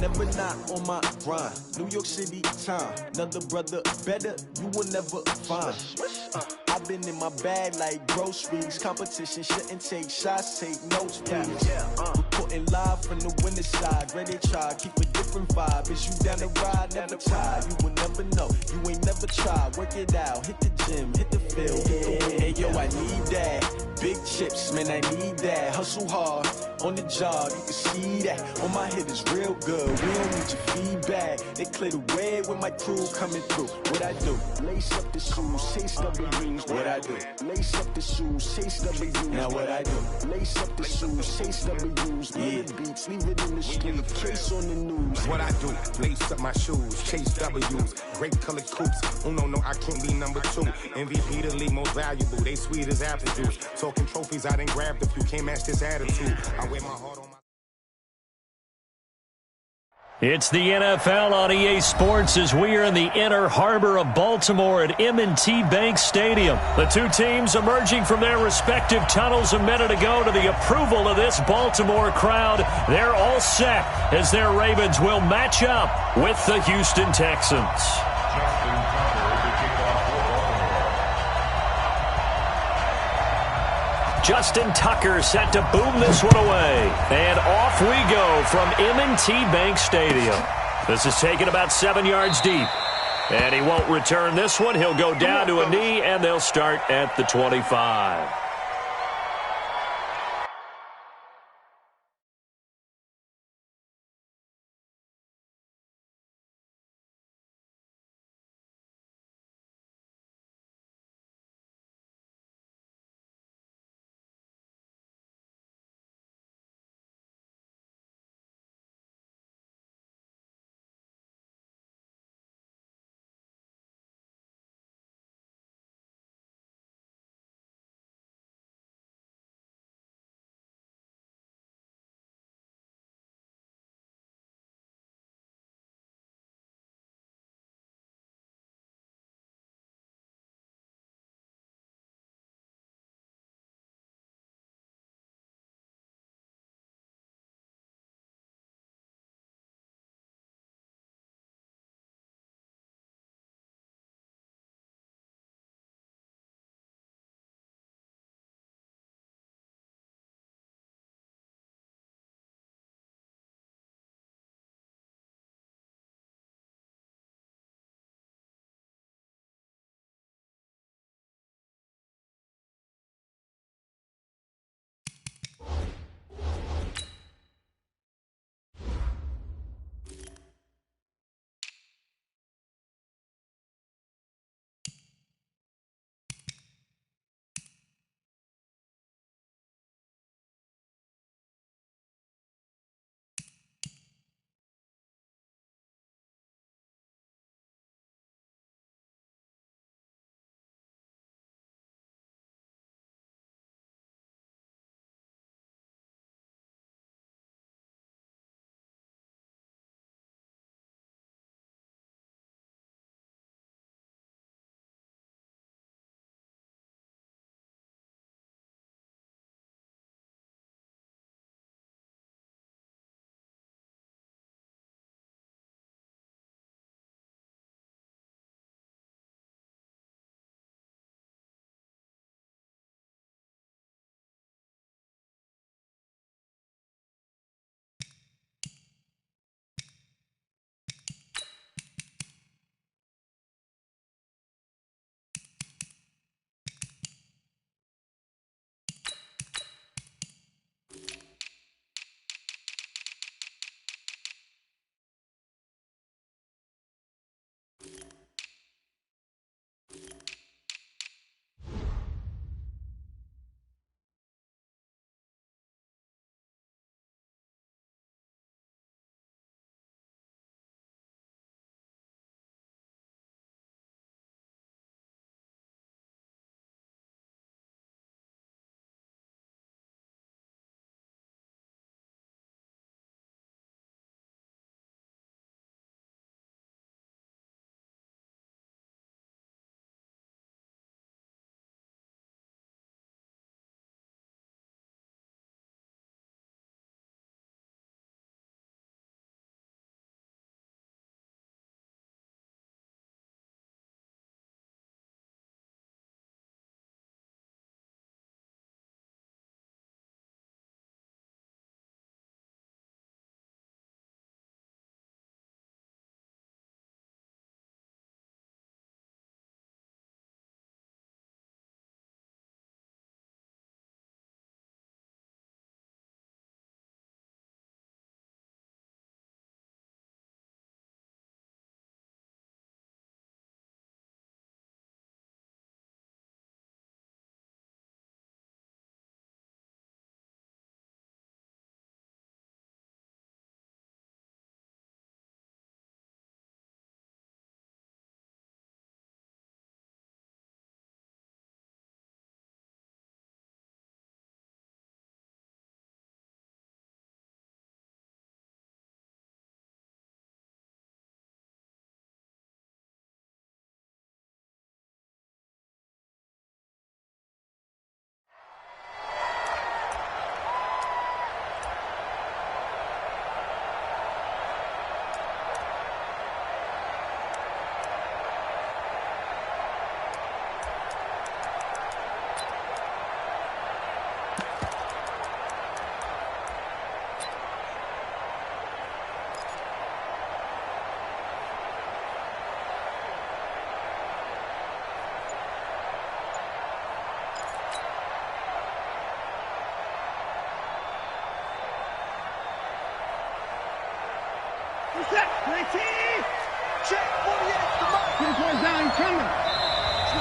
never not on my grind. New York City time, another brother better, you will never find. I've been in my bag like groceries. Competition shouldn't take shots, take notes, please. Reporting live from the winter side. Ready to try, keep a different vibe. Is you down the ride, never tired. You will never know, you ain't never tried. Work it out, hit the gym, hit the field. Hey yo, I need that. Big chips, man, I need that. Hustle hard, on the job, you can see that. On my head is real good, we don't need your feedback. They clear the way with my crew coming through. What I do? Lace up the shoes, chase W's. What I do? Lace up the shoes, chase W's. Now what I do? Lace up the shoes, chase W's. Yeah. Beats, leave it in the street, case on the news. What I do? Lace up my shoes, chase W's. Great colored coops. Oh no, I can't be number 2. MVP the league most valuable. They sweet as apple juice. Talking trophies, I didn't grab the few. Can't match this attitude. I wear my heart on my... It's the NFL on EA Sports as we are in the inner harbor of Baltimore at M&T Bank Stadium. The two teams emerging from their respective tunnels a minute ago to the approval of this Baltimore crowd. They're all set as their Ravens will match up with the Houston Texans. Justin Tucker set to boom this one away. And off we go from M&T Bank Stadium. This is taken about 7 yards deep. And he won't return this one. He'll go down to a knee, and they'll start at the 25.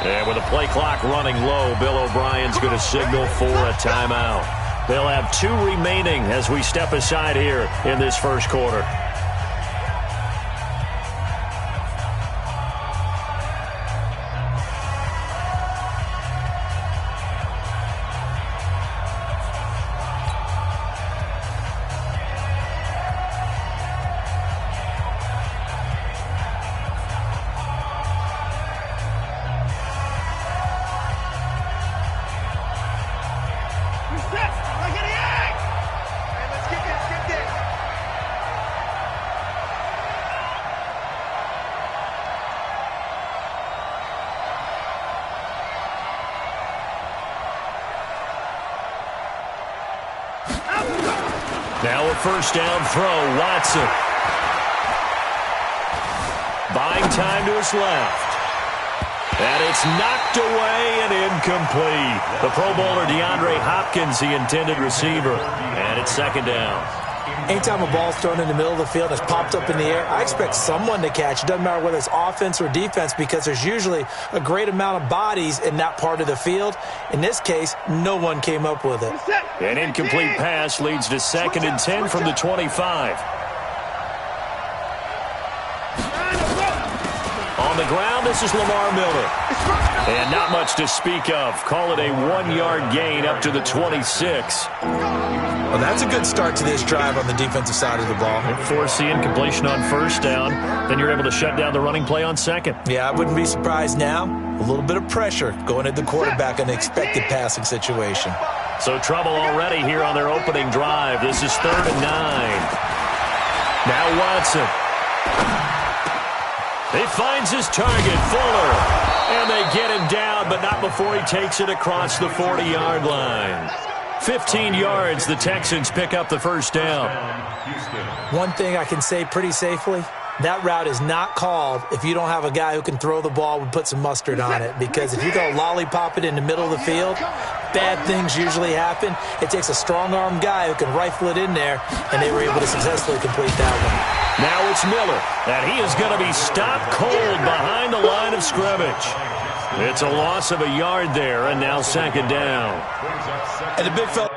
And with the play clock running low, Bill O'Brien's going to signal for a timeout. They'll have 2 remaining as we step aside here in this first quarter. Now a first down throw, Watson. Buying time to his left. And it's knocked away and incomplete. The Pro Bowler DeAndre Hopkins, the intended receiver. And it's second down. Anytime a ball's thrown in the middle of the field and it's popped up in the air, I expect someone to catch. It doesn't matter whether it's offense or defense because there's usually a great amount of bodies in that part of the field. In this case, no one came up with it. An incomplete pass leads to 2nd and 10 from the 25. On the ground, this is Lamar Miller. And not much to speak of. Call it a 1-yard gain up to the 26. Well, that's a good start to this drive on the defensive side of the ball. Force the incompletion on first down. Then you're able to shut down the running play on second. Yeah, I wouldn't be surprised now. A little bit of pressure going at the quarterback in an expected passing situation. So trouble already here on their opening drive. This is 3rd and 9. Now Watson. He finds his target, Fuller. And they get him down, but not before he takes it across the 40-yard line. 15 yards, the Texans pick up the first down. One thing I can say pretty safely, that route is not called if you don't have a guy who can throw the ball and put some mustard on it. Because if you go lollipop it in the middle of the field, bad things usually happen. It takes a strong-armed guy who can rifle it in there, and they were able to successfully complete that one. Now it's Miller, and he is going to be stopped cold behind the line of scrimmage. It's a loss of a yard there, and now 2nd down. And the big fella.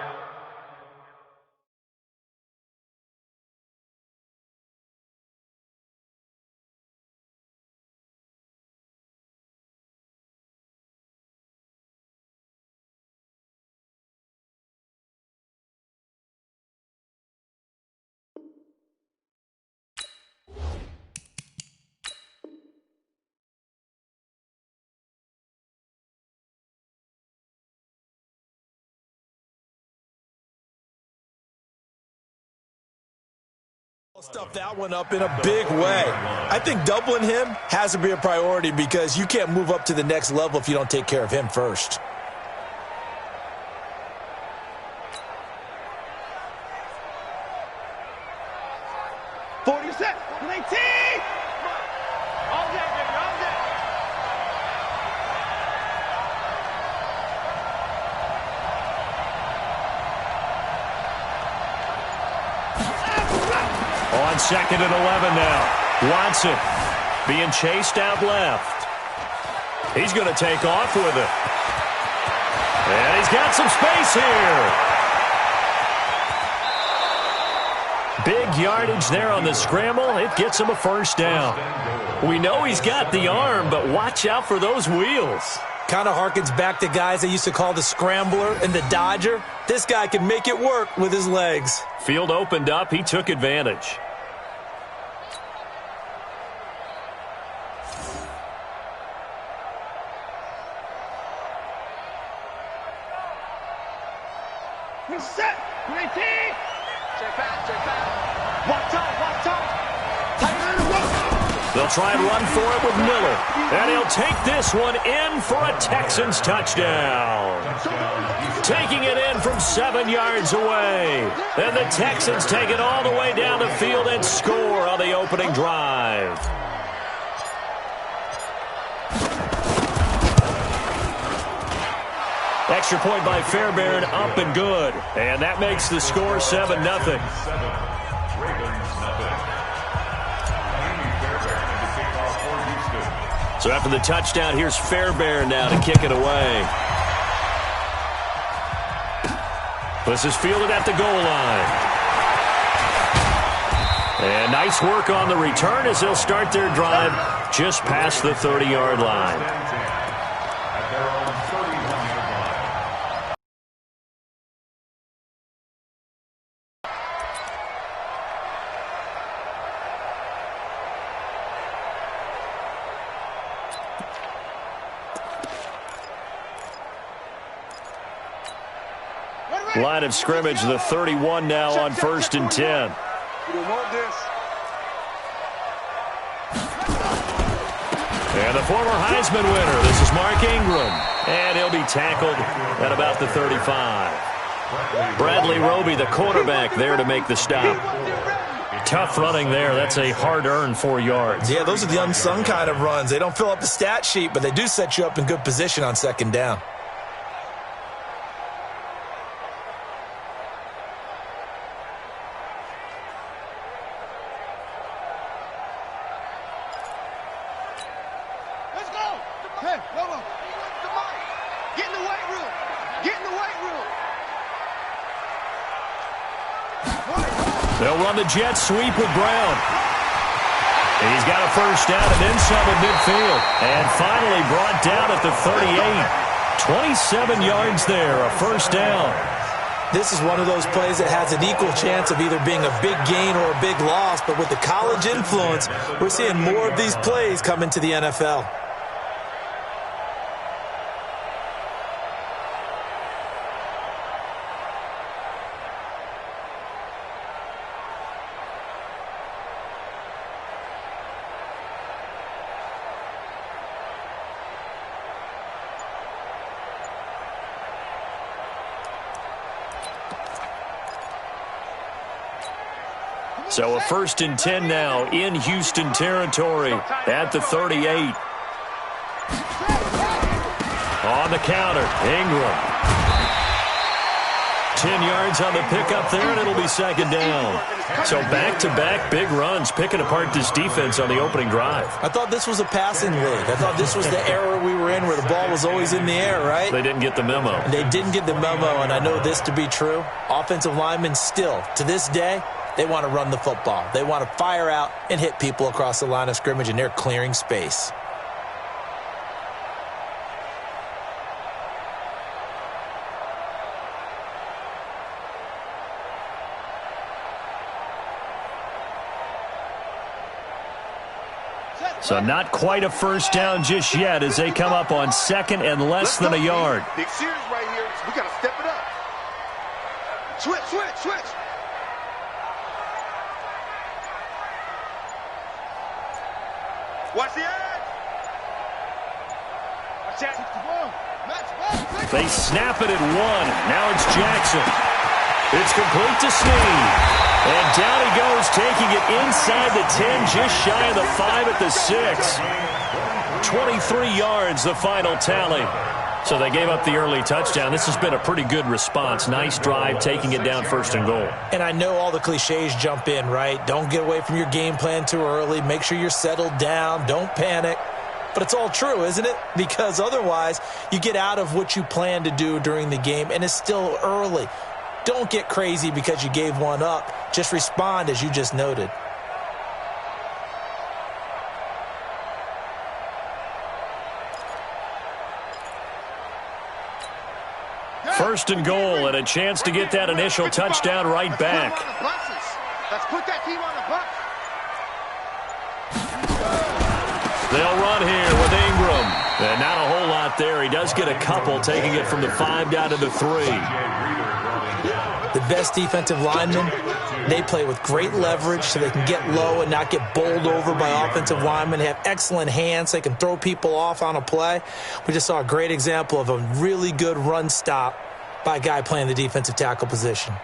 Stuff that one up in a big way. I think doubling him has to be a priority because you can't move up to the next level if you don't take care of him first. On 2nd and 11 now. Watson being chased out left. He's going to take off with it. And he's got some space here. Big yardage there on the scramble. It gets him a first down. We know he's got the arm, but watch out for those wheels. Kind of harkens back to guys they used to call the scrambler and the dodger. This guy can make it work with his legs. Field opened up. He took advantage. Set. 19. Check back. Walk time. They'll try and run for it with Miller. And he'll take this one in for a Texans touchdown. Taking it in from 7 yards away. And the Texans take it all the way down the field and score on the opening drive. Extra point by Fairbairn, up and good. And that makes the score 7-0. So after the touchdown, here's Fairbairn now to kick it away. This is fielded at the goal line. And nice work on the return as they'll start their drive just past the 30-yard line. Line of scrimmage, the 31 now on 1st and 10. And the former Heisman winner, this is Mark Ingram. And he'll be tackled at about the 35. Bradley Roby, the quarterback, there to make the stop. Tough running there. That's a hard-earned 4 yards. Yeah, those are the unsung kind of runs. They don't fill up the stat sheet, but they do set you up in good position on 2nd down. They'll run the jet sweep with Brown. He's got a first down and then some at midfield. And finally brought down at the 38. 27 yards there, a first down. This is one of those plays that has an equal chance of either being a big gain or a big loss. But with the college influence, we're seeing more of these plays come into the NFL. So a 1st and 10 now in Houston territory at the 38. On the counter, Ingram. 10 yards on the pickup there, and it'll be 2nd down. So back-to-back big runs, picking apart this defense on the opening drive. I thought this was a passing league. I thought this was the era we were in where the ball was always in the air, right? They didn't get the memo. They didn't get the memo, and I know this to be true. Offensive linemen still, to this day, they want to run the football. They want to fire out and hit people across the line of scrimmage, and they're clearing space. So not quite a first down just yet as they come up on 2nd and less than a yard. Big series right here. We got to step it up. Switch. Watch the edge. They snap it at 1. Now it's Jackson. It's complete to Snead. And down he goes, taking it inside the 10, just shy of the 5 at the 6. 23 yards, the final tally. So they gave up the early touchdown. This has been a pretty good response. Nice drive, taking it down 1st and goal. And I know all the cliches jump in, right? Don't get away from your game plan too early. Make sure you're settled down. Don't panic. But it's all true, isn't it? Because otherwise, you get out of what you plan to do during the game, and it's still early. Don't get crazy because you gave one up. Just respond as you just noted. First and goal, and a chance to get that initial touchdown right back. Let's put that team on the bus. They'll run here with Ingram. And not a whole lot there. He does get a couple, taking it from the 5 down to the 3. The best defensive linemen, they play with great leverage so they can get low and not get bowled over by offensive linemen. They have excellent hands. They can throw people off on a play. We just saw a great example of a really good run stop by a guy playing the defensive tackle position.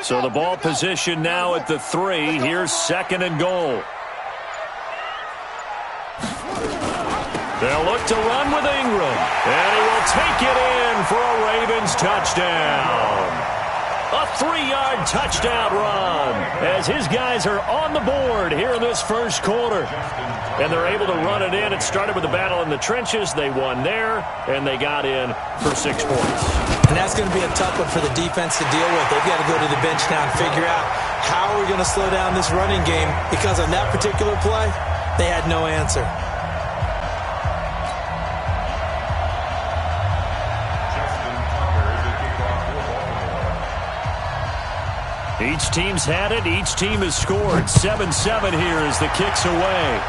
So the ball position now at the 3. Here's 2nd and goal. They'll look to run with Ingram, and he will take it in for a Ravens touchdown. A 3-yard touchdown run as his guys are on the board here in this first quarter. And they're able to run it in. It started with a battle in the trenches. They won there, and they got in for 6 points. And that's going to be a tough one for the defense to deal with. They've got to go to the bench now and figure out how are we going to slow down this running game, because on that particular play, they had no answer. Each team's had it. Each team has scored. 7-7 here as the kick's away.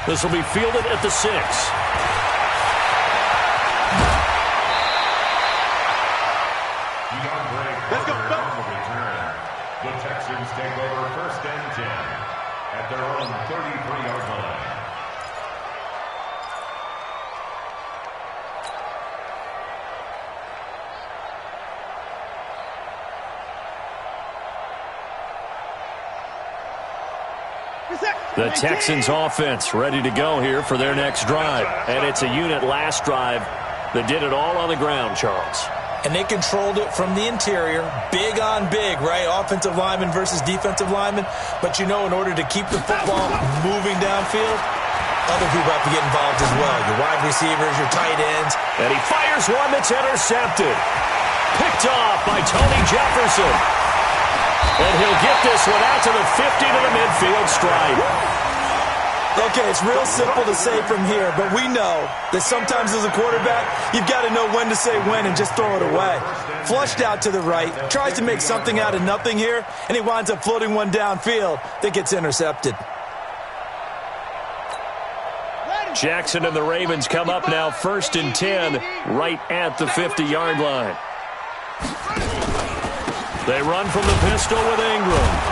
This will be fielded at the 6. Let's go. The Texans take over 1st and 10 at their own 33-yard line. The Texans offense ready to go here for their next drive. And it's a unit last drive that did it all on the ground, Charles. And they controlled it from the interior, big on big, right? Offensive lineman versus defensive lineman. But, you know, in order to keep the football moving downfield, other people have to get involved as well. Your wide receivers, your tight ends. And he fires one that's intercepted. Picked off by Tony Jefferson. And he'll get this one out to the 50 to the midfield stripe. Okay, it's real simple to say from here, but we know that sometimes as a quarterback, you've got to know when to say when and just throw it away. Flushed out to the right, tries to make something out of nothing here, and he winds up floating one downfield that gets intercepted. Jackson and the Ravens come up now 1st and 10 right at the 50-yard line. They run from the pistol with Ingram.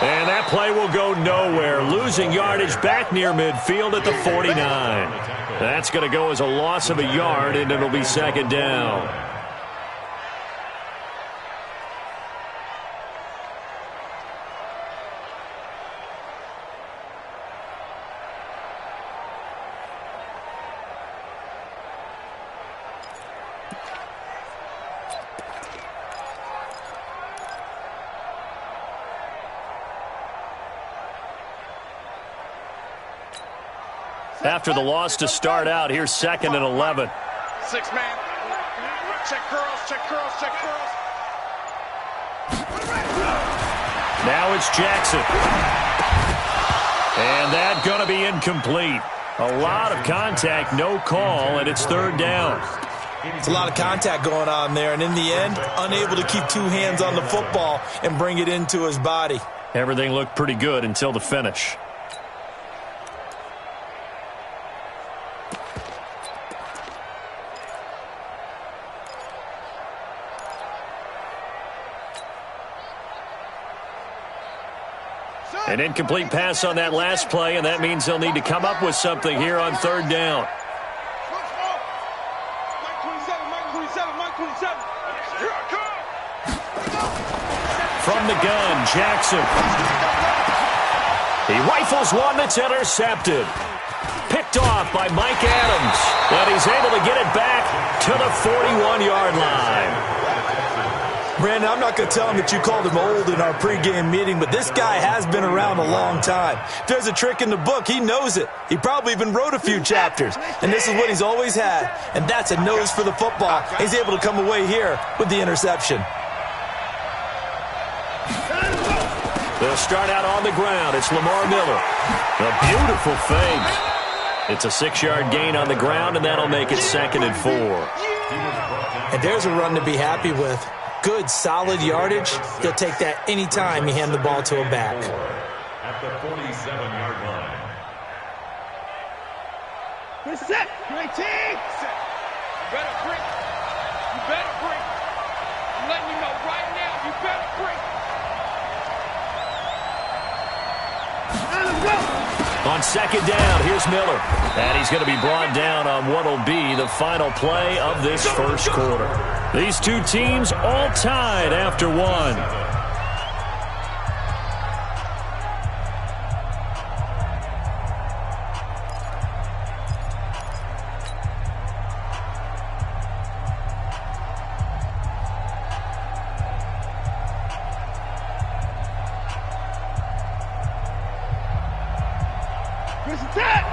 And that play will go nowhere, losing yardage back near midfield at the 49. That's going to go as a loss of a yard, and it'll be 2nd down. After the loss to start out, here's 2nd and 11. 6-man. Check curls, check curls, check curls. Now it's Jackson. And that's going to be incomplete. A lot of contact, no call, and it's 3rd down. It's a lot of contact going on there, and in the end, unable to keep 2 hands on the football and bring it into his body. Everything looked pretty good until the finish. An incomplete pass on that last play, and that means they'll need to come up with something here on 3rd down. From the gun, Jackson. He rifles one that's intercepted. Picked off by Mike Adams. And he's able to get it back to the 41-yard line. Brandon, I'm not going to tell him that you called him old in our pregame meeting, but this guy has been around a long time. If there's a trick in the book, he knows it. He probably even wrote a few chapters, and this is what he's always had, and that's a nose for the football. He's able to come away here with the interception. They'll start out on the ground. It's Lamar Miller. A beautiful fake. It's a 6-yard gain on the ground, and that'll make it 2nd and 4. And there's a run to be happy with. Good, solid yardage. He'll take that any time you hand the ball to a back. At the 47-yard line. We're set. Great team. Set. You better bring. You better bring. I'm letting you know right now. You better bring. Let's go. On 2nd down, here's Miller. And he's going to be brought down on what will be the final play of this first quarter. These two teams all tied after 1. This is it.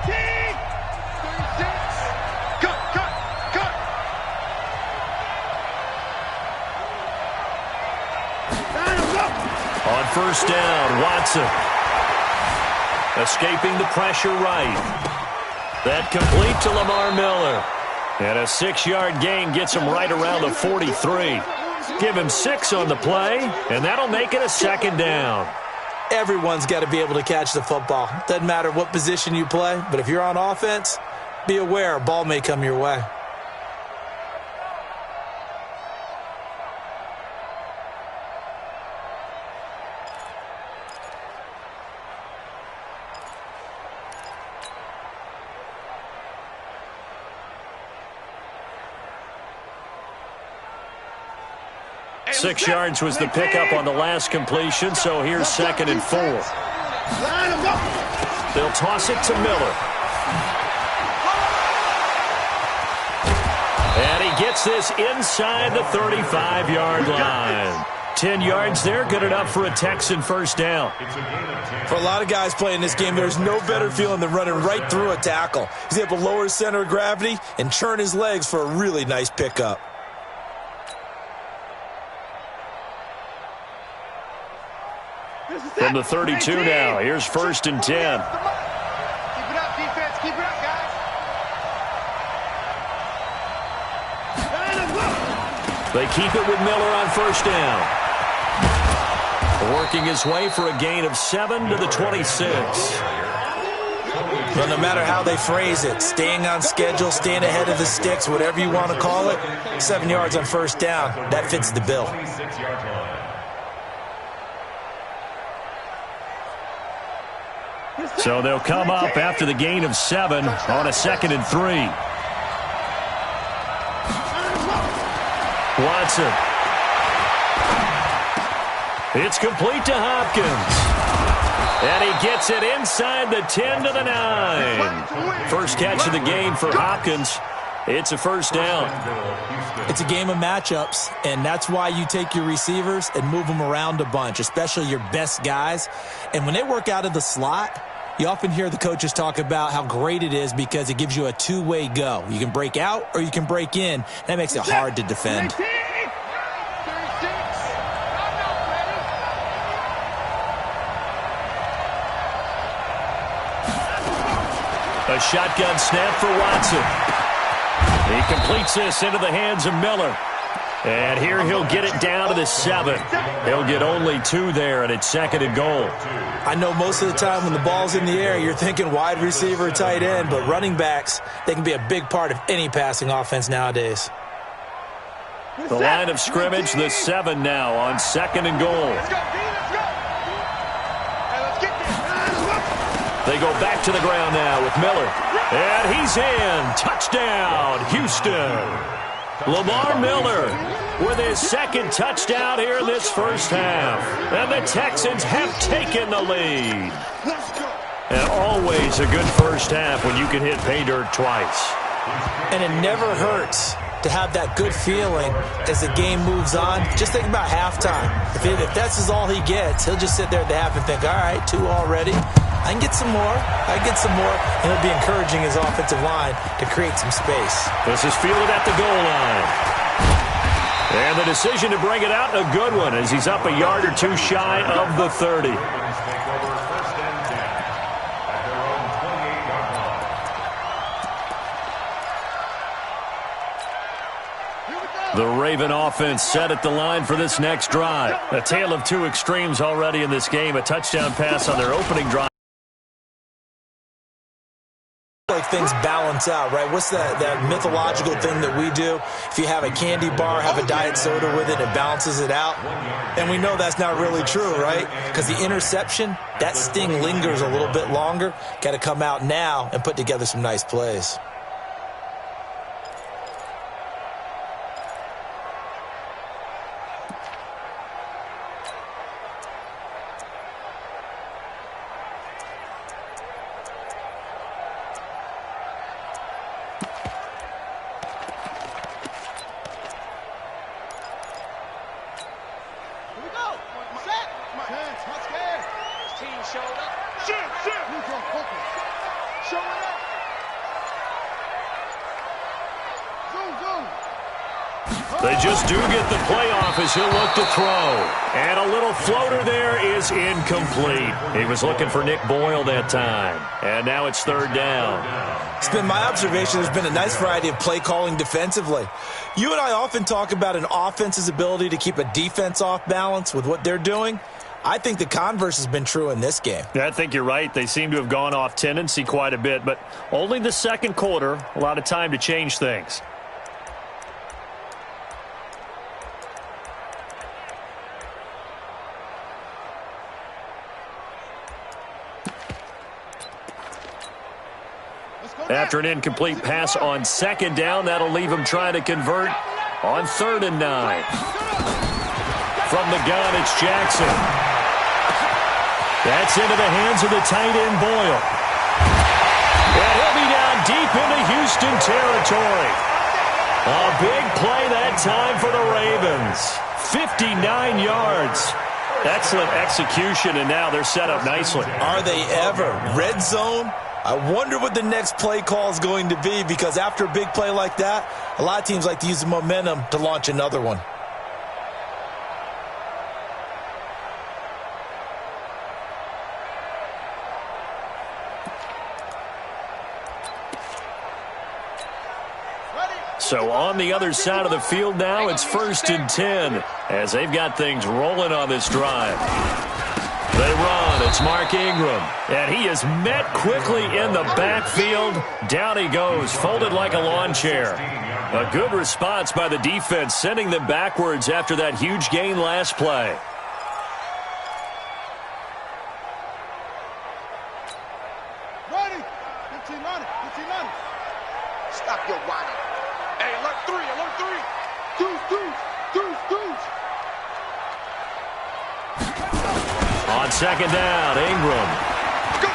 18. 36. Cut. On first down, Watson. Escaping the pressure right. That complete to Lamar Miller. And a 6-yard gain gets him right around the 43. Give him 6 on the play, and that'll make it a second down. Everyone's got to be able to catch the football. Doesn't matter what position you play, but if you're on offense, be aware a ball may come your way. Six yards was the pickup on the last completion, so here's 2nd and 4. They'll toss it to Miller. And he gets this inside the 35-yard line. 10 yards there, good enough for a Texan first down. For a lot of guys playing this game, there's no better feeling than running right through a tackle. He's able to lower his center of gravity and churn his legs for a really nice pickup. From the 32 now, here's 1st and 10. Keep it up, defense. Keep it up, guys. They keep it with Miller on first down. Working his way for a gain of 7 to the 26. Well, no matter how they phrase it, staying on schedule, staying ahead of the sticks, whatever you want to call it, 7 yards on first down, that fits the bill. So they'll come up after the gain of 7 on a 2nd and 3. Watson. It's complete to Hopkins. And he gets it inside the 10 to the 9. First catch of the game for Hopkins. It's a first down. It's a game of matchups, and that's why you take your receivers and move them around a bunch, especially your best guys. And when they work out of the slot, you often hear the coaches talk about how great it is because it gives you a two-way go. You can break out or you can break in. That makes it hard to defend. A shotgun snap for Watson. He completes this into the hands of Miller. And here he'll get it down to the 7. He'll get only 2 there, and it's 2nd and goal. I know most of the time when the ball's in the air, you're thinking wide receiver, tight end, but running backs, they can be a big part of any passing offense nowadays. The line of scrimmage, the 7 now on 2nd and goal. They go back to the ground now with Miller. And he's in. Touchdown, Houston. Lamar Miller with his 2nd touchdown here in this first half. And the Texans have taken the lead. And always a good first half when you can hit pay dirt twice. And it never hurts to have that good feeling as the game moves on. Just think about halftime. If that's all he gets, he'll just sit there at the half and think, all right, 2 already. I can get some more. And he'll be encouraging his offensive line to create some space. This is fielded at the goal line. And the decision to bring it out, a good one, as he's up a yard or 2 shy of the 30. The Raven offense set at the line for this next drive. A tale of 2 extremes already in this game. A touchdown pass on their opening drive. Like things balance out, right? What's that mythological thing that we do? If you have a candy bar, have a diet soda with it, it balances it out. And we know that's not really true, right? Because the interception, that sting lingers a little bit longer. Got to come out now and put together some nice plays. Team showed up. Shoot! Show it up. Zoom, zoom. They just do get the playoff as he'll look to throw. And a little floater there is incomplete. He was looking for Nick Boyle that time. And now it's third down. It's been my observation there's been a nice variety of play calling defensively. You and I often talk about an offense's ability to keep a defense off balance with what they're doing. I think the converse has been true in this game. Yeah, I think you're right. They seem to have gone off tendency quite a bit, but only the second quarter, a lot of time to change things. After an incomplete pass on second down, that'll leave him trying to convert on 3rd and 9. From the gun, it's Jackson. That's into the hands of the tight end, Boyle. And he'll be down deep into Houston territory. A big play that time for the Ravens. 59 yards. Excellent execution, and now they're set up nicely. Are they ever? Red zone? I wonder what the next play call is going to be, because after a big play like that, a lot of teams like to use the momentum to launch another one. So on the other side of the field now, it's 1st and 10 as they've got things rolling on this drive. They run. It's Mark Ingram. And he is met quickly in the backfield. Down he goes, folded like a lawn chair. A good response by the defense, sending them backwards after that huge gain last play. Ready. 15 on it. 15 on it. Stop your whining. Hey, alert 3. Alert 3. Deuce. On second down, Ingram. Go,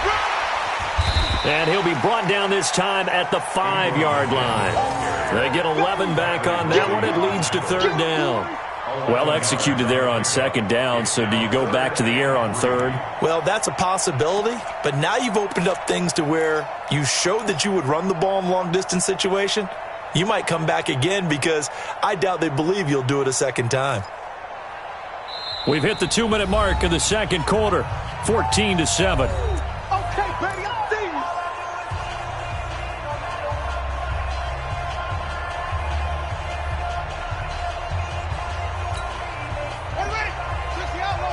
run. And he'll be brought down this time at the 5-yard line. They get 11 back on that one. It leads to 3rd down. Well executed there on second down, so do you go back to the air on 3rd? Well, that's a possibility, but now you've opened up things to where you showed that you would run the ball in long-distance situation. You might come back again, because I doubt they believe you'll do it a second time. We've hit the 2-minute mark of the second quarter, 14-7. Okay, baby, I see you.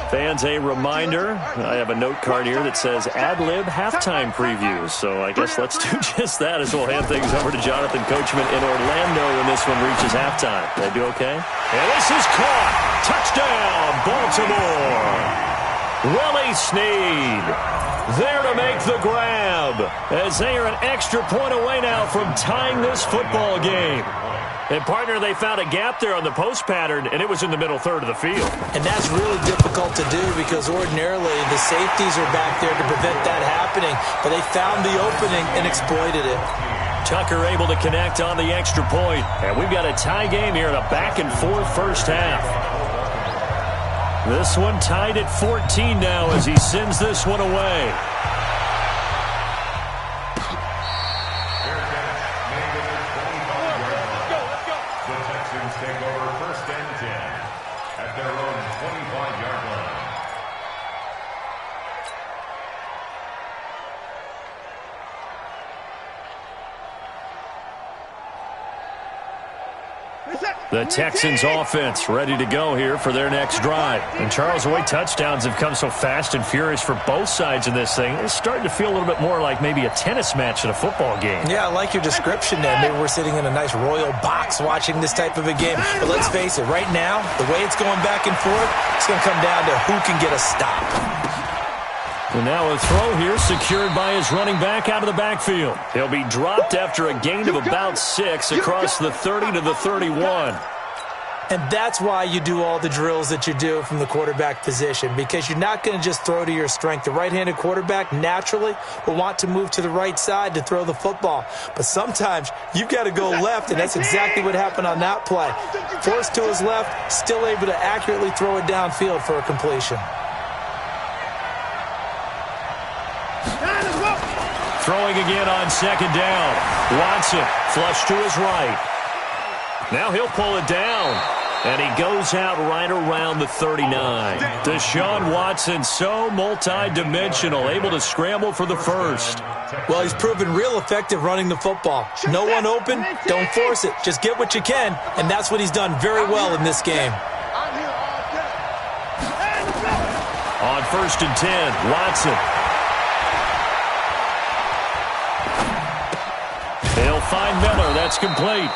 Fans, a reminder, I have a note card here that says ad-lib halftime previews. So I guess let's do just that as we'll hand things over to Jonathan Coachman in Orlando when this one reaches halftime. They do okay? And this is caught. Touchdown, Baltimore. Willie Snead there to make the grab as they are an extra point away now from tying this football game. And, partner, they found a gap there on the post pattern, and it was in the middle third of the field. And that's really difficult to do, because ordinarily the safeties are back there to prevent that happening. But they found the opening and exploited it. Tucker able to connect on the extra point. And we've got a tie game here in a back-and-forth first half. This one tied at 14 now as he sends this one away. The Texans take over 1st and 10 at their own 25-yard line. The Texans offense ready to go here for their next drive. And Charles, the way touchdowns have come so fast and furious for both sides in this thing, it's starting to feel a little bit more like maybe a tennis match at a football game. Yeah, I like your description there. Maybe we're sitting in a nice royal box watching this type of a game. But let's face it, right now, the way it's going back and forth, it's going to come down to who can get a stop. And now a throw here secured by his running back out of the backfield. He'll be dropped after a gain of about 6 across the 30 to the 31. And that's why you do all the drills that you do from the quarterback position, because you're not going to just throw to your strength. The right-handed quarterback naturally will want to move to the right side to throw the football. But sometimes you've got to go left, and that's exactly what happened on that play. Forced to his left, still able to accurately throw it downfield for a completion. Throwing again on second down. Watson flush to his right. Now he'll pull it down. And he goes out right around the 39. Deshaun Watson, so multi-dimensional, able to scramble for the first. Well, he's proven real effective running the football. No one open, don't force it. Just get what you can, and that's what he's done very well in this game. On 1st and 10, Watson. They'll find Miller. That's complete.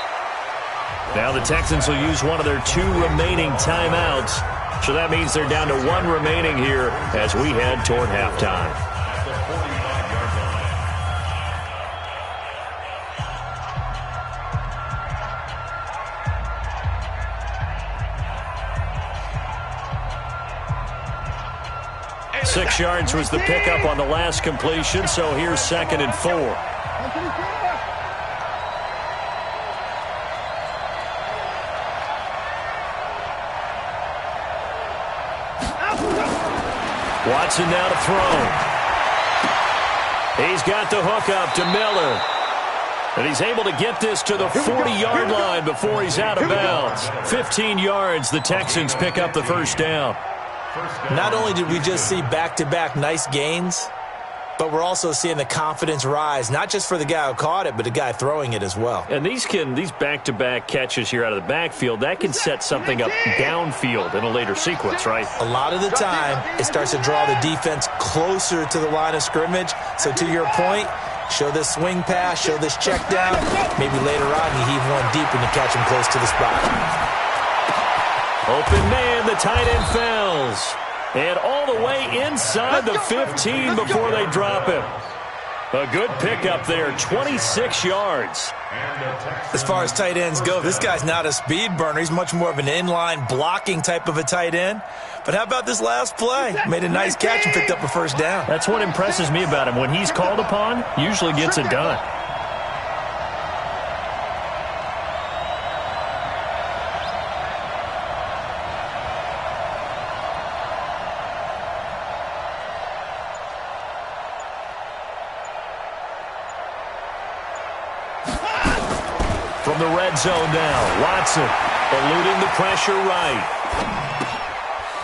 Now the Texans will use one of their 2 remaining timeouts. So that means they're down to 1 remaining here as we head toward halftime. At the 45-yard line. 6 yards was the pickup on the last completion, so here's 2nd and 4. Watson now to throw. He's got the hook up to Miller. And he's able to get this to the 40-yard line before he's out of bounds. 15 yards, the Texans pick up the first down. Not only did we just see back-to-back nice gains, but we're also seeing the confidence rise, not just for the guy who caught it, but the guy throwing it as well. And these back-to-back catches here out of the backfield, that can set something up downfield in a later sequence, right? A lot of the time, it starts to draw the defense closer to the line of scrimmage. So to your point, show this swing pass, show this check down. Maybe later on you heave one deep and you catch him close to the spot. Open man, the tight end fails. And all the way inside the 15 before they drop him. A good pickup there, 26 yards. As far as tight ends go, this guy's not a speed burner. He's much more of an inline blocking type of a tight end. But how about this last play? Made a nice catch and picked up a first down. That's what impresses me about him. When he's called upon, usually gets it done. From the red zone now, Watson eluding the pressure right.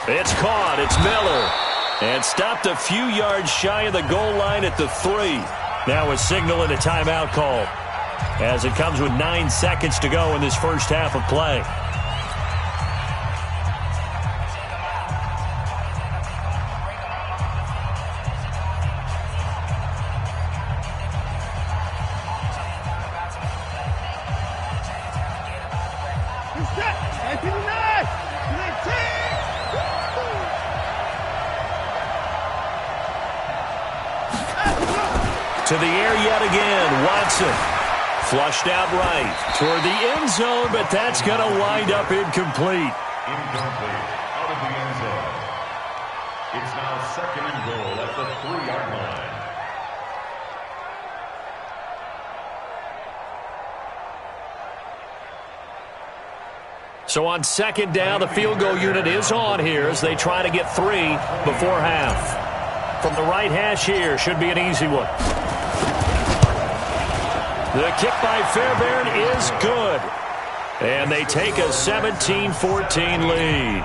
It's caught. It's Miller. And stopped a few yards shy of the goal line at the 3. Now a signal and a timeout call as it comes with 9 seconds to go in this first half of play. To the air yet again, Watson. Flushed out right toward the end zone, but that's going to wind up incomplete. Incomplete. Out of the end zone. It's now 2nd and goal at the 3-yard line. So on 2nd down, the field goal unit is on here as they try to get 3 before half. From the right hash here, should be an easy one. The kick by Fairbairn is good. And they take a 17-14 lead.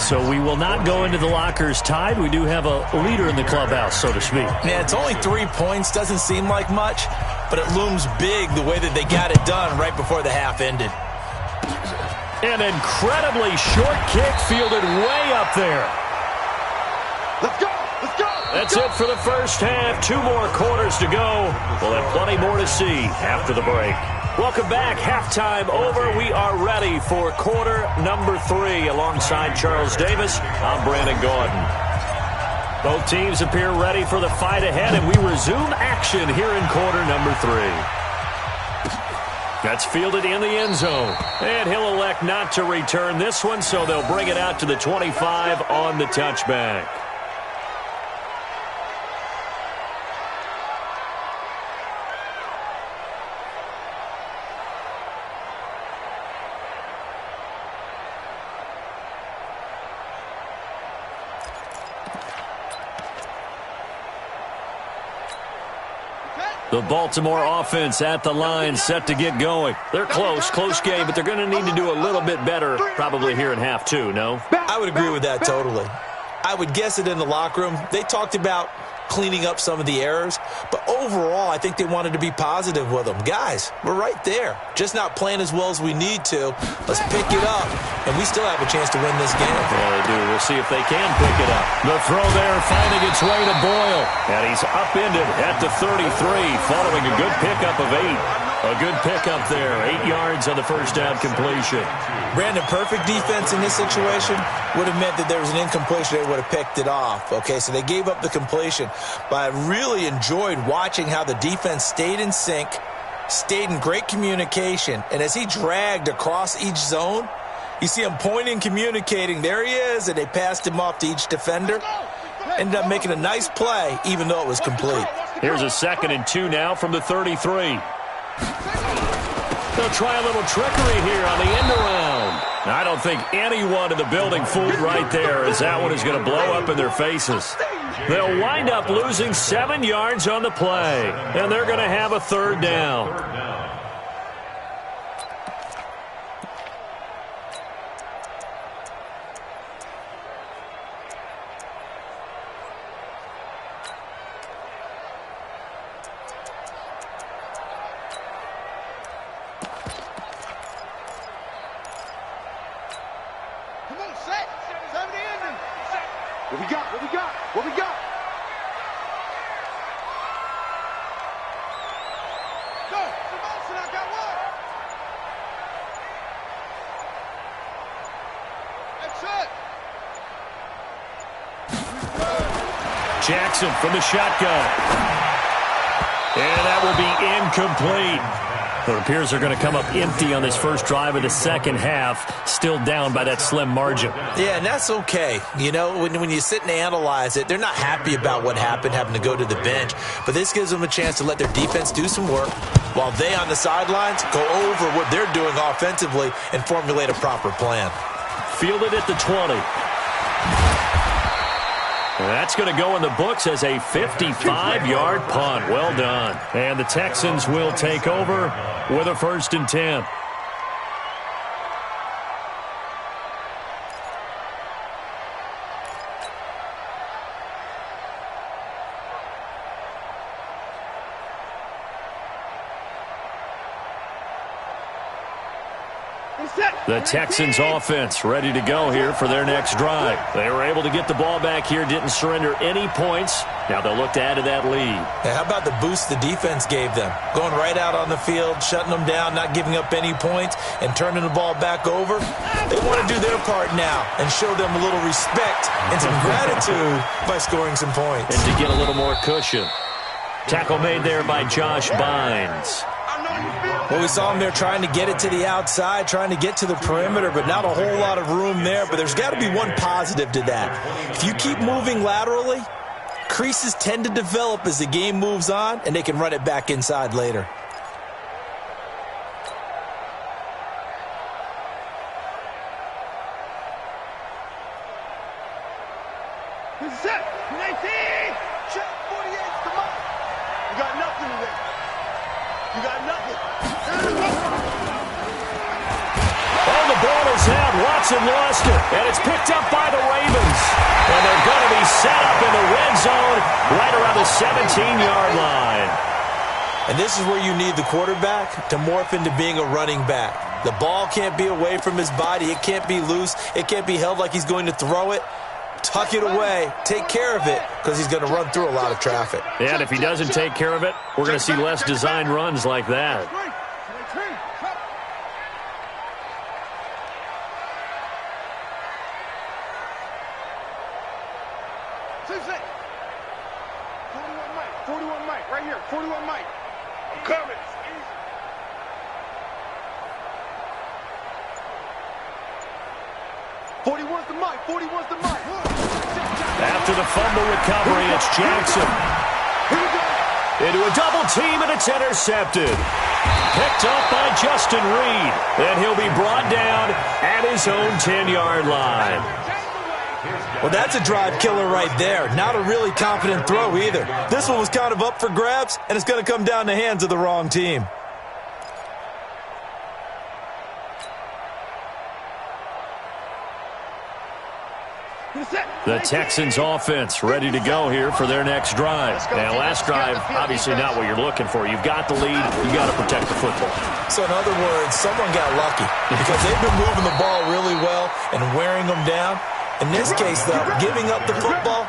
So we will not go into the lockers tied. We do have a leader in the clubhouse, so to speak. Yeah, it's only 3 points. Doesn't seem like much, but it looms big the way that they got it done right before the half ended. An incredibly short kick fielded way up there. Let's go! Let's go! That's it for the first half. 2 more quarters to go. We'll have plenty more to see after the break. Welcome back. Halftime over. We are ready for quarter number 3. Alongside Charles Davis, I'm Brandon Gordon. Both teams appear ready for the fight ahead, and we resume action here in quarter number 3. That's fielded in the end zone. And he'll elect not to return this one, so they'll bring it out to the 25 on the touchback. The Baltimore offense at the line, set to get going. They're close game, but they're going to need to do a little bit better probably here in half two, no? I would agree with that totally. I would guess it in the locker room. They talked about cleaning up some of the errors, but overall, I think they wanted to be positive with them. Guys, we're right there. Just not playing as well as we need to. Let's pick it up, and we still have a chance to win this game. Yeah, they do. We'll see if they can pick it up. The throw there finding its way to Boyle, and he's upended at the 33 following a good pickup of 8. A good pickup there, 8 yards on the first down completion. Brandon, perfect defense in this situation would have meant that there was an incompletion. They would have picked it off. Okay, so they gave up the completion. But I really enjoyed watching how the defense stayed in sync, stayed in great communication. And as he dragged across each zone, you see him pointing, communicating. There he is, and they passed him off to each defender. Ended up making a nice play, even though it was complete. Here's a 2nd and 2 now from the 33. They'll try a little trickery here on the end around. I don't think anyone in the building fooled right there, as that one is going to blow up in their faces. They'll wind up losing 7 yards on the play, and they're going to have a 3rd down. What we got? Go, Samosa, I got one. That's it. Jackson from the shotgun. And that will be incomplete. It appears they're going to come up empty on this first drive of the second half, still down by that slim margin. Yeah, and that's okay. You know, when you sit and analyze it, they're not happy about what happened, having to go to the bench. But this gives them a chance to let their defense do some work while they on the sidelines go over what they're doing offensively and formulate a proper plan. Fielded at the 20. That's going to go in the books as a 55-yard punt. Well done. And the Texans will take over with a 1st and 10. The Texans offense ready to go here for their next drive. They were able to get the ball back here, didn't surrender any points. Now they'll look to add to that lead. Yeah, how about the boost the defense gave them? Going right out on the field, shutting them down, not giving up any points, and turning the ball back over. They want to do their part now and show them a little respect and some gratitude by scoring some points. And to get a little more cushion. Tackle made there by Josh Bynes. Well, we saw him there trying to get it to the outside, trying to get to the perimeter, but not a whole lot of room there. But there's got to be one positive to that. If you keep moving laterally, creases tend to develop as the game moves on, and they can run it back inside later. This is it. 19. Check 48. Come on. You got nothing today. You got nothing. Oh, the ball is out. Watson lost it. And it's picked up by the Ravens. And they're going to be set up in the red zone right around the 17-yard line. And this is where you need the quarterback to morph into being a running back. The ball can't be away from his body. It can't be loose. It can't be held like he's going to throw it. Tuck it away. Take care of it because he's going to run through a lot of traffic. And if he doesn't take care of it, we're going to see less design runs like that. 41 Mike, right here. 41 Mike. I'm coming. 41's the Mike. 41's the Mike. After the fumble recovery, it's Jackson. Into a double team, and it's intercepted. Picked up by Justin Reed. And he'll be brought down at his own 10-yard line. Well, that's a drive killer right there. Not a really confident throw either. This one was kind of up for grabs, and it's going to come down the hands of the wrong team. The Texans offense ready to go here for their next drive. Now, last drive, obviously not what you're looking for. You've got the lead. You got to protect the football. So, in other words, someone got lucky because they've been moving the ball really well and wearing them down. In this case, though, giving up the football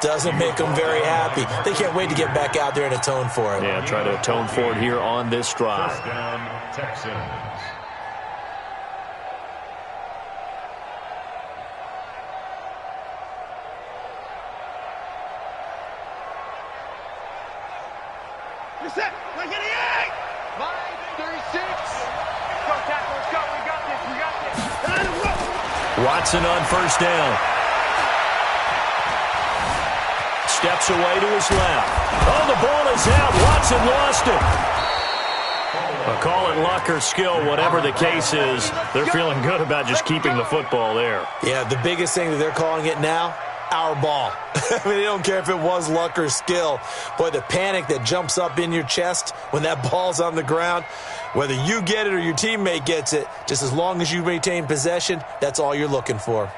doesn't make them very happy. They can't wait to get back out there and atone for it. Yeah, try to atone for it here on this drive. First down, Texans. Set. 188. 936. Go, tackle. Let's go. We got this. We got this. Watson on first down. Steps away to his left. Oh, the ball is out. Watson lost it. Call it luck or skill, whatever the case is. They're feeling good about just keeping the football there. Yeah, the biggest thing that they're calling it now, our ball. I mean, they don't care if it was luck or skill. Boy, the panic that jumps up in your chest when that ball's on the ground, whether you get it or your teammate gets it, just as long as you maintain possession, that's all you're looking for.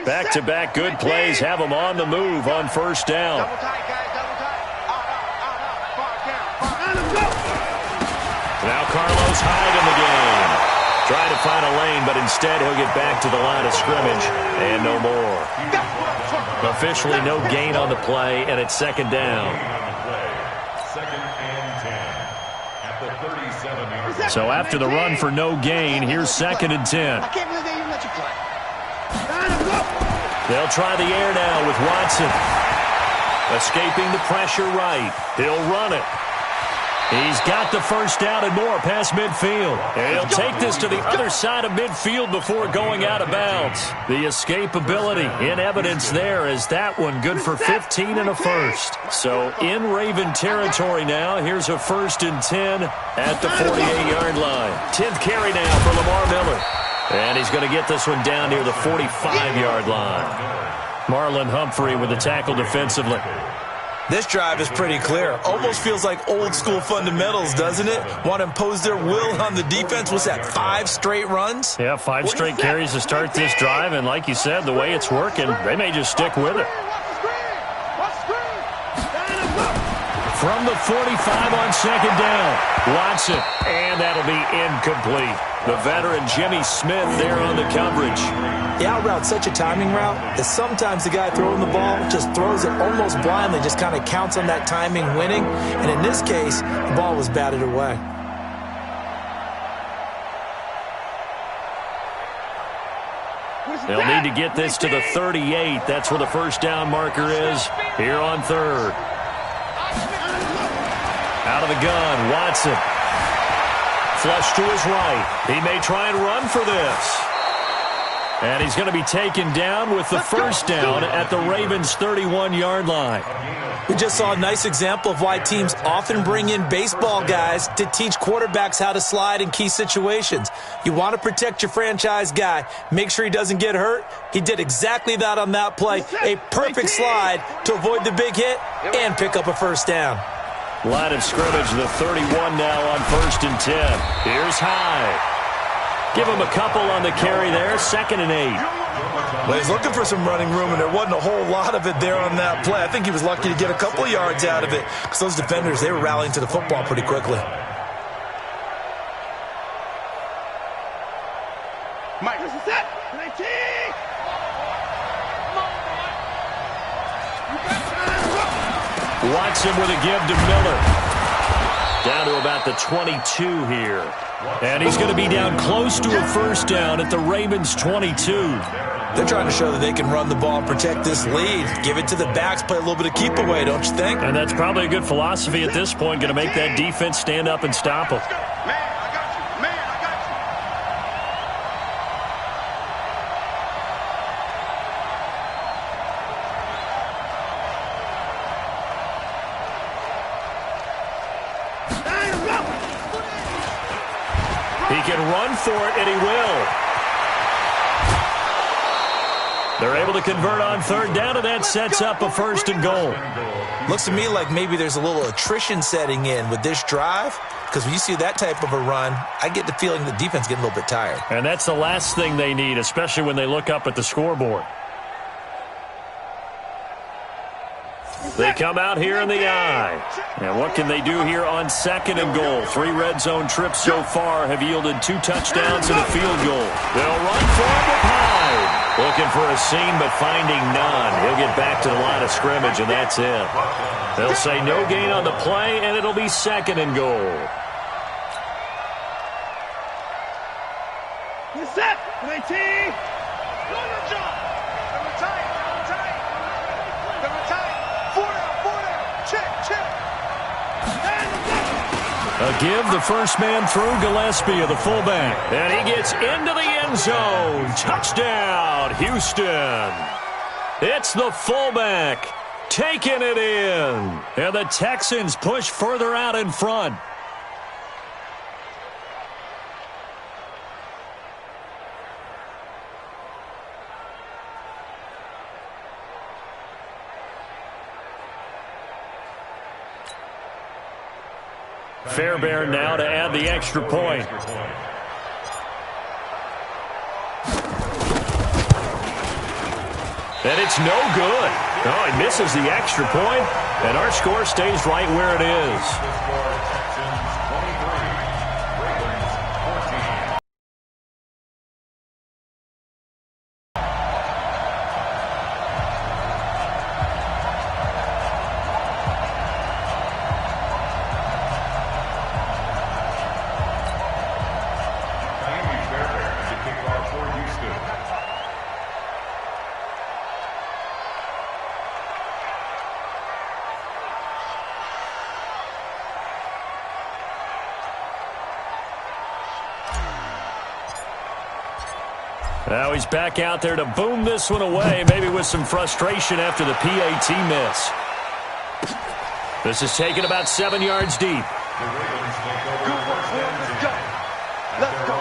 Back-to-back good plays have them on the move on first down. Double tight, guys. Double tight. Now Carlos Hyde in the game. Trying to find a lane, but instead he'll get back to the line of scrimmage and no more. Officially no gain on the play, and it's second down. Second and 10 at the 37-yard line. So after the run for no gain, here's second and 10. I can't believe they even let you play. They'll try the air now with Watson. Escaping the pressure right. He'll run it. He's got the first down and more past midfield. And he'll take this to the other side of midfield before going out of bounds. The escapability in evidence there as that one good for 15 and a first. So in Raven territory now, here's a first and 10 at the 48-yard line. 10th carry now for Lamar Miller. And he's going to get this one down near the 45-yard line. Marlon Humphrey with the tackle defensively. This drive is pretty clear. Almost feels like old-school fundamentals, doesn't it? Want to impose their will on the defense. What's that, 5 straight runs? Yeah, 5 straight carries to start this drive, and like you said, the way it's working, they may just stick with it. From the 45 on second down, Watson, and that'll be incomplete. The veteran Jimmy Smith there on the coverage. The out route's such a timing route that sometimes the guy throwing the ball just throws it almost blindly, just kind of counts on that timing winning. And in this case, the ball was batted away. They'll need to get this to the 38. That's where the first down marker is here on third. Out of the gun, Watson. Flush to his right. He may try and run for this. And he's going to be taken down with the first down at the Ravens' 31-yard line. We just saw a nice example of why teams often bring in baseball guys to teach quarterbacks how to slide in key situations. You want to protect your franchise guy. Make sure he doesn't get hurt. He did exactly that on that play. A perfect slide to avoid the big hit and pick up a first down. Line of scrimmage, the 31 now on first and 10. Here's Hyde. Give him a couple on the carry there, second and 8. Well, he's looking for some running room, and there wasn't a whole lot of it there on that play. I think he was lucky to get a couple of yards out of it because those defenders, they were rallying to the football pretty quickly. Mike, this is set. 19. Watson with a give to Miller. Down to about the 22 here. And he's going to be down close to a first down at the Ravens' 22. They're trying to show that they can run the ball and protect this lead. Give it to the backs, play a little bit of keep away, don't you think? And that's probably a good philosophy at this point, going to make that defense stand up and stop them. Man, I got you. Man, I got you. He can run for it, and he will. They're able to convert on third down, and that sets up a 1st and goal. Looks to me like maybe there's a little attrition setting in with this drive, because when you see that type of a run, I get the feeling the defense getting a little bit tired. And that's the last thing they need, especially when they look up at the scoreboard. They come out here in the I. And what can they do here on 2nd and goal? 3 red zone trips so far have yielded 2 touchdowns and a field goal. They'll run for him with Hyde. Looking for a seam, but finding none. He'll get back to the line of scrimmage, and that's it. They'll say no gain on the play, and it'll be 2nd and goal. You're set. 19. Do your job. Number tight. Number tight. 4 down. Check. A give, the first man through, Gillespie of the fullback. And he gets into the end zone. Touchdown, Houston. It's the fullback taking it in. And the Texans push further out in front. Fairbairn now to add the extra point. And it's no good. Oh, he misses the extra point, and our score stays right where it is. Now he's back out there to boom this one away, maybe with some frustration after the PAT miss. This is taken about 7 yards deep. Let's go.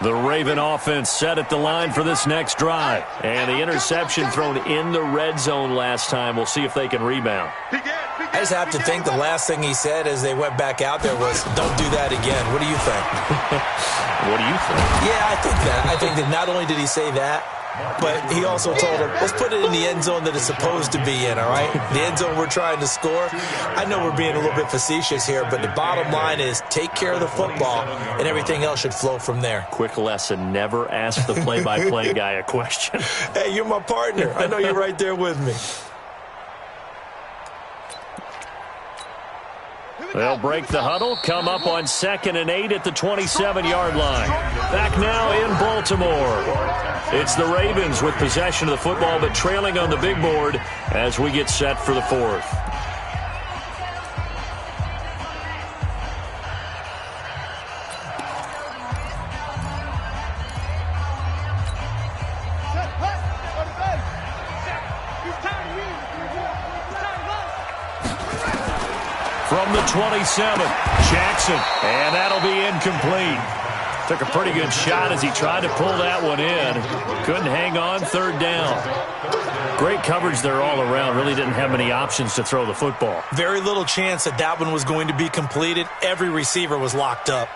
The Raven offense set at the line for this next drive. And the interception thrown in the red zone last time. We'll see if they can rebound. I just have to think the last thing he said as they went back out there was, don't do that again. What do you think? What do you think? Yeah, I think that. I think that not only did he say that, but he also told him, let's put it in the end zone that it's supposed to be in, all right? The end zone we're trying to score. I know we're being a little bit facetious here, but the bottom line is take care of the football, and everything else should flow from there. Quick lesson, never ask the play-by-play guy a question. Hey, you're my partner. I know you're right there with me. They'll break the huddle, come up on 2nd and 8 at the 27-yard line. Back now in Baltimore. It's the Ravens with possession of the football, but trailing on the big board as we get set for the 4th. From the 27, Jackson, and that'll be incomplete. Took a pretty good shot as he tried to pull that one in. Couldn't hang on, 3rd down. Great coverage there all around. Really didn't have many options to throw the football. Very little chance that that one was going to be completed. Every receiver was locked up.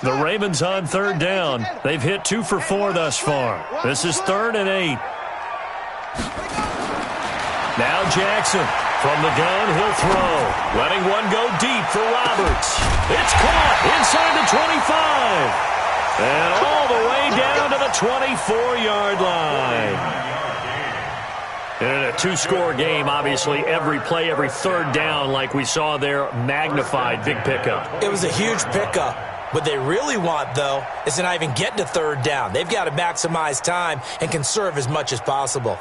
The Ravens on 3rd down. They've hit 2 for 4 thus far. This is 3rd and 8. Now Jackson. From the gun, he'll throw. Letting one go deep for Roberts. It's caught inside the 25. And all the way down to the 24-yard line. And in a 2-score game, obviously, every play, every 3rd down, like we saw there, magnified. Big pickup. It was a huge pickup. What they really want, though, is to not even get to third down. They've got to maximize time and conserve as much as possible.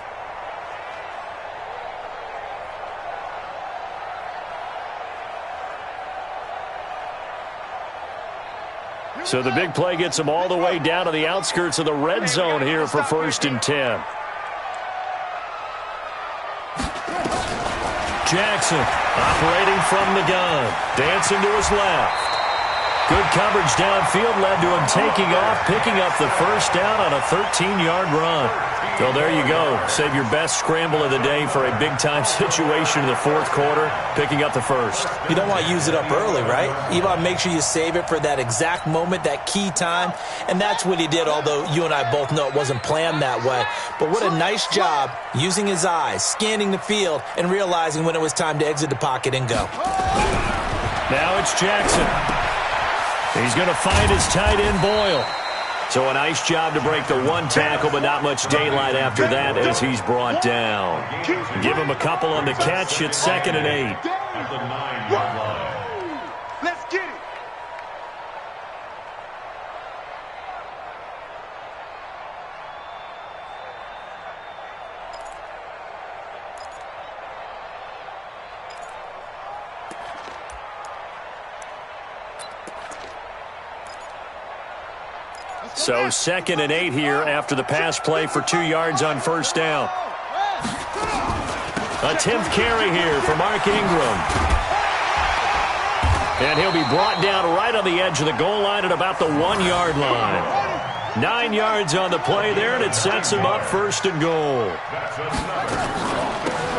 So the big play gets them all the way down to the outskirts of the red zone here for 1st and 10. Jackson operating from the gun. Dancing to his left. Good coverage downfield led to him taking off, picking up the first down on a 13-yard run. So there you go. Save your best scramble of the day for a big-time situation in the fourth quarter, picking up the first. You don't want to use it up early, right? You want to make sure you save it for that exact moment, that key time, and that's what he did, although you and I both know it wasn't planned that way. But what a nice job using his eyes, scanning the field, and realizing when it was time to exit the pocket and go. Now it's Jackson. He's going to find his tight end, Boyle. So a nice job to break the one tackle, but not much daylight after that as he's brought down. Give him a couple on the catch. It's 2nd and 8. At the 9-yard line. Let's get it. So 2nd and 8 here after the pass play for 2 yards on first down. A 10th carry here for Mark Ingram. And he'll be brought down right on the edge of the goal line at about the 1-yard line. 9 yards on the play there, and it sets him up 1st and goal.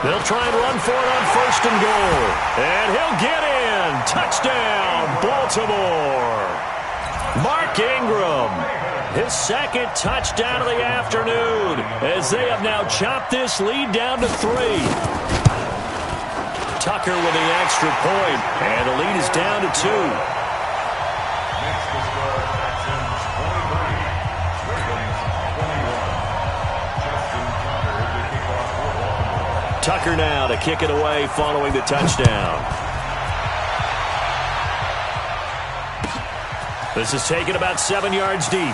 They'll try and run for it on 1st and goal. And he'll get in. Touchdown, Baltimore. Mark Ingram, his 2nd touchdown of the afternoon, as they have now chopped this lead down to 3. Tucker with the extra point, and the lead is down to 2. Next to score, Texans 23, Ravens 21. Justin Tucker, the kickoff for Baltimore. Tucker now to kick it away following the touchdown. This is taken about 7 yards deep.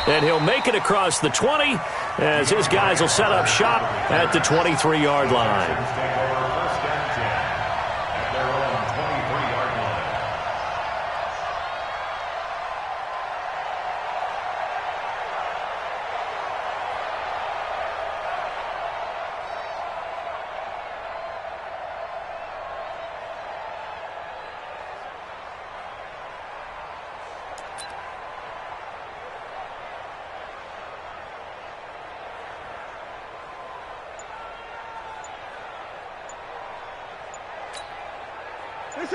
And he'll make it across the 20 as his guys will set up shop at the 23-yard line. Texans take over 1st and 10 at their own 23-yard line.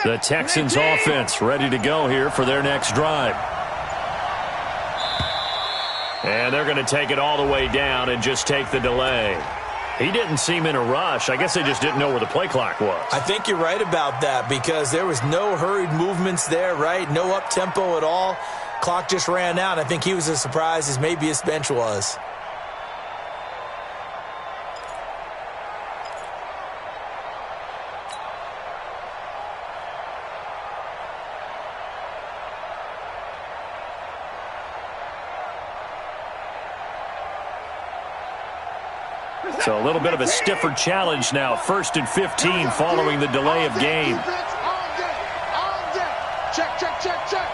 The Texans offense ready to go here for their next drive. And they're going to take it all the way down and just take the delay. He didn't seem in a rush. I guess they just didn't know where the play clock was. I think you're right about that because there was no hurried movements there, right? No up-tempo at all. Clock just ran out. I think he was as surprised as maybe his bench was. So a little bit of a stiffer challenge now. 1st and 15 following the delay of game. Check, check, check, check.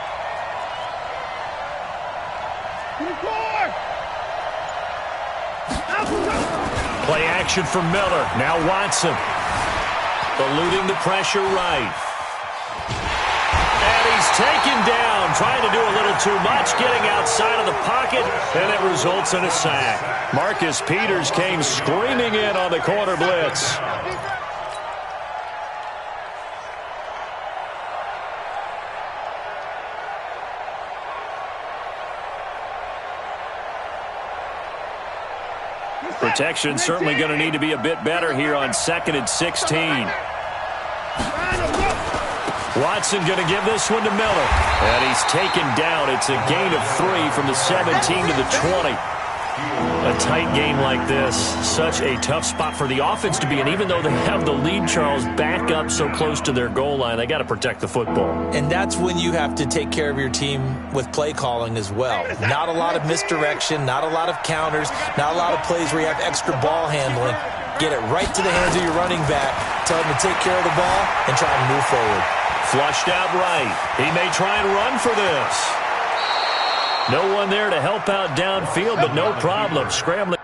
Play action for Miller. Now Watson. Eluding the pressure right. And he's taken down, trying to do a little too much, getting outside of the pocket, and it results in a sack. Marcus Peters came screaming in on the corner blitz. Protection certainly going to need to be a bit better here on 2nd and 16. Watson going to give this one to Miller. And he's taken down. It's a gain of 3 from the 17 to the 20. A tight game like this, such a tough spot for the offense to be in. Even though they have the lead, Charles, back up so close to their goal line, they got to protect the football. And that's when you have to take care of your team with play calling as well. Not a lot of misdirection, not a lot of counters, not a lot of plays where you have extra ball handling. Get it right to the hands of your running back, tell him to take care of the ball, and try to move forward. Flushed out right. He may try and run for this. No one there to help out downfield, but no problem. Scrambling.